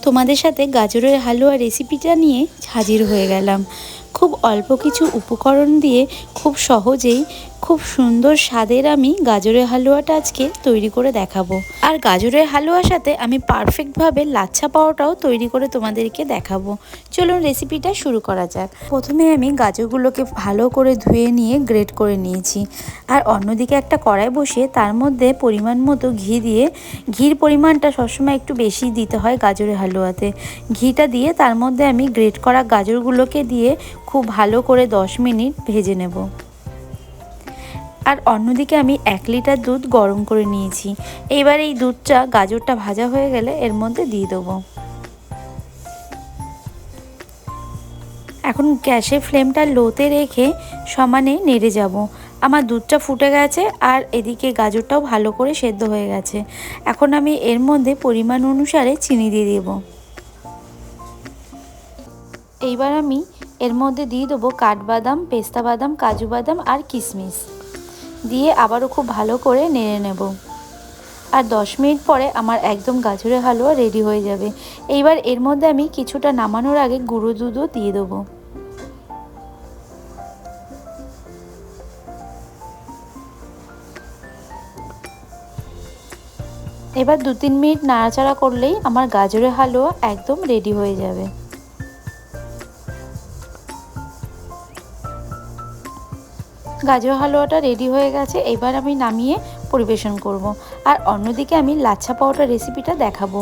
তোমাদের সাথে গাজরের হালুয়া রেসিপিটা নিয়ে হাজির হয়ে গেলাম। খুব অল্প কিছু উপকরণ দিয়ে খুব সহজেই খুব সুন্দর স্বাদের আমি গাজরের হালুয়াটা আজকে তৈরি করে দেখাবো। আর গাজরের হালুয়ার সাথে আমি পারফেক্টভাবে লাচ্ছা পাওয়াটাও তৈরি করে তোমাদেরকে দেখাবো। চলুন রেসিপিটা শুরু করা যাক। প্রথমে আমি গাজরগুলোকে ভালো করে ধুয়ে নিয়ে গ্রেট করে নিয়েছি। আর অন্যদিকে একটা কড়াই বসিয়ে তার মধ্যে পরিমাণ মতো ঘি দিয়ে, ঘির পরিমাণটা সবসময় একটু বেশি দিতে হয় গাজরের হালুয়াতে। ঘিটা দিয়ে তার মধ্যে আমি গ্রেট করা গাজরগুলোকে দিয়ে খুব ভালো করে 10 মিনিট ভেজে নেব। আর অন্যদিকে আমি 1 লিটার দুধ গরম করে নিয়েছি। এবার এই দুধটা, গাজরটা ভাজা হয়ে গেলে এর মধ্যে দিয়ে দেবো। এখন গ্যাসের ফ্লেমটা লোতে রেখে সমানে নেড়ে যাব। আমার দুধটা ফুটে গেছে আর এদিকে গাজরটাও ভালো করে সেদ্ধ হয়ে গেছে। এখন আমি এর মধ্যে পরিমাণ অনুসারে চিনি দিয়ে দেব। এইবার আমি এর মধ্যে দিয়ে দেবো কাঠবাদাম, পেস্তা বাদাম, কাজু বাদাম আর কিশমিশ দিয়ে আবারও খুব ভালো করে নেড়ে নেব। আর 10 মিনিট পরে আমার একদম গাজরের হালুয়া রেডি হয়ে যাবে। এইবার এর মধ্যে আমি কিছুটা নামানোর আগে গুঁড়ো দুধও দিয়ে দেবো। এবার 2-3 মিনিট নাড়াচাড়া করলেই আমার গাজরের হালুয়া একদম রেডি হয়ে যাবে। গাজর হালুয়াটা রেডি হয়ে গেছে। এবার আমি নামিয়ে পরিবেশন করব। আর অন্যদিকে আমি লাচ্ছা পাওয়াটা রেসিপিটা দেখাবো।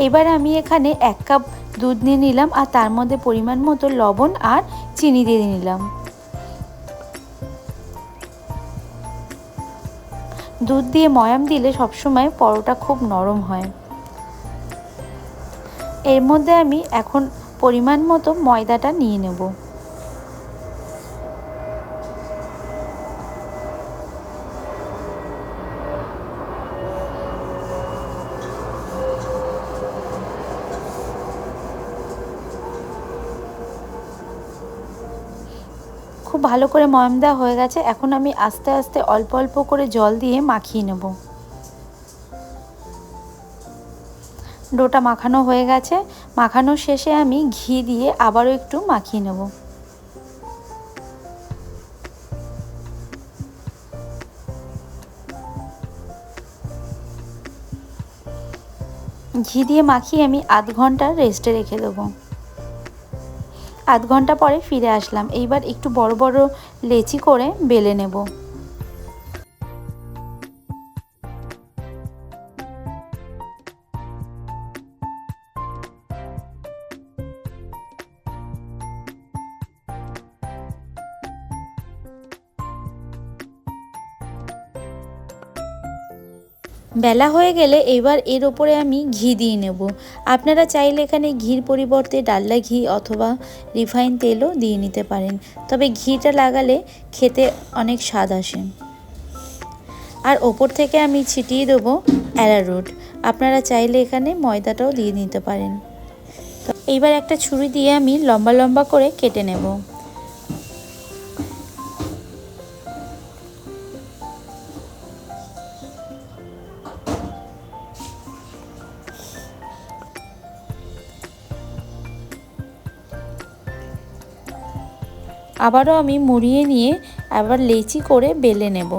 এবার আমি এখানে 1 কাপ দুধ নিয়ে নিলাম আর তার মধ্যে পরিমাণ মতো লবণ আর চিনি দিয়ে নিলাম। দুধ দিয়ে ময়াম দিলে সবসময় পরোটা খুব নরম হয়। এর মধ্যে আমি এখন পরিমাণ মতো ময়দাটা নিয়ে নেব। খুব ভালো করে ময়াম দেওয়া হয়ে গেছে। এখন আমি আস্তে আস্তে অল্প অল্প করে জল দিয়ে মাখিয়ে নেব। ডোটা মাখানো হয়ে গেছে। মাখানোর শেষে আমি ঘি দিয়ে আবারও একটু মাখিয়ে নেব। ঘি দিয়ে মাখিয়ে আমি আধ ঘন্টা রেস্টে রেখে দেবো। আধ ঘন্টা পরে ফিরে আসলাম। এইবার একটু বড় বড় লেচি করে বেলে নেব। বেলা হয়ে গেলে এবার এর ওপরে আমি ঘি দিয়ে নেব। আপনারা চাইলে এখানে ঘির পরিবর্তে ডালডা ঘি অথবা রিফাইন তেলও দিয়ে নিতে পারেন, তবে ঘিটা লাগালে খেতে অনেক স্বাদ আসে। আর ওপর থেকে আমি ছিটিয়ে দেবো অ্যারারুট। আপনারা চাইলে এখানে ময়দাটাও দিয়ে নিতে পারেন। তো এইবার একটা ছুরি দিয়ে আমি লম্বা লম্বা করে কেটে নেব। আবারও আমি মুড়িয়ে নিয়ে আবার লেচি করে বেলে নেব।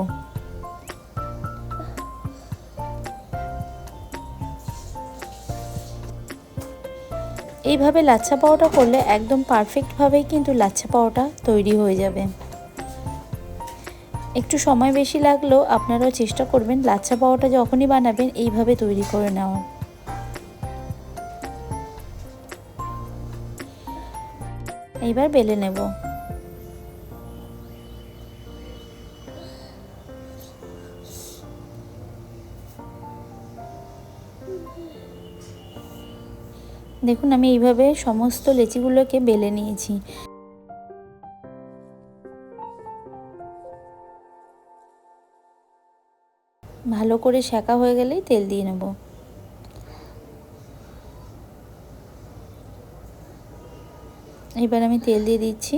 এইভাবে লাচ্ছা পাওয়াটা করলে একদম পারফেক্টভাবেই কিন্তু লাচ্ছা পাওয়াটা তৈরি হয়ে যাবে। একটু সময় বেশি লাগলেও আপনারাও চেষ্টা করবেন লাচ্ছা পাওয়াটা যখনই বানাবেন এইভাবে তৈরি করে নেওয়ার। এইবার বেলে নেব। দেখুন আমি এইভাবে সমস্ত লেচিগুলোকে বেলে নিয়েছি। ভালো করে সেঁকা হয়ে গেলেই তেল দিয়ে নেব। এবার আমি তেল দিয়ে দিচ্ছি।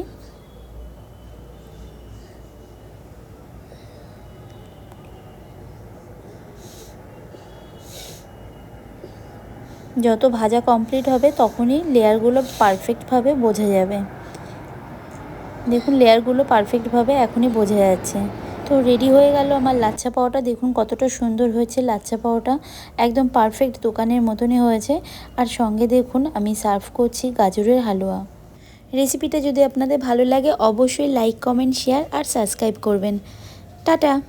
যত ভাজা কমপ্লিট হবে তখনই লেয়ারগুলো পারফেক্টভাবে বোঝা যাবে। দেখুন লেয়ারগুলো পারফেক্টভাবে এখনই বোঝা যাচ্ছে। তো রেডি হয়ে গেল আমার লাচ্ছা পাওয়াটা। দেখুন কতটা সুন্দর হয়েছে লাচ্ছা পাওয়াটা, একদম পারফেক্ট দোকানের মতনই হয়েছে। আর সঙ্গে দেখুন আমি সার্ভ করছি গাজরের হালুয়া। রেসিপিটা যদি আপনাদের ভালো লাগে অবশ্যই লাইক, কমেন্ট, শেয়ার আর সাবস্ক্রাইব করবেন। টাটা।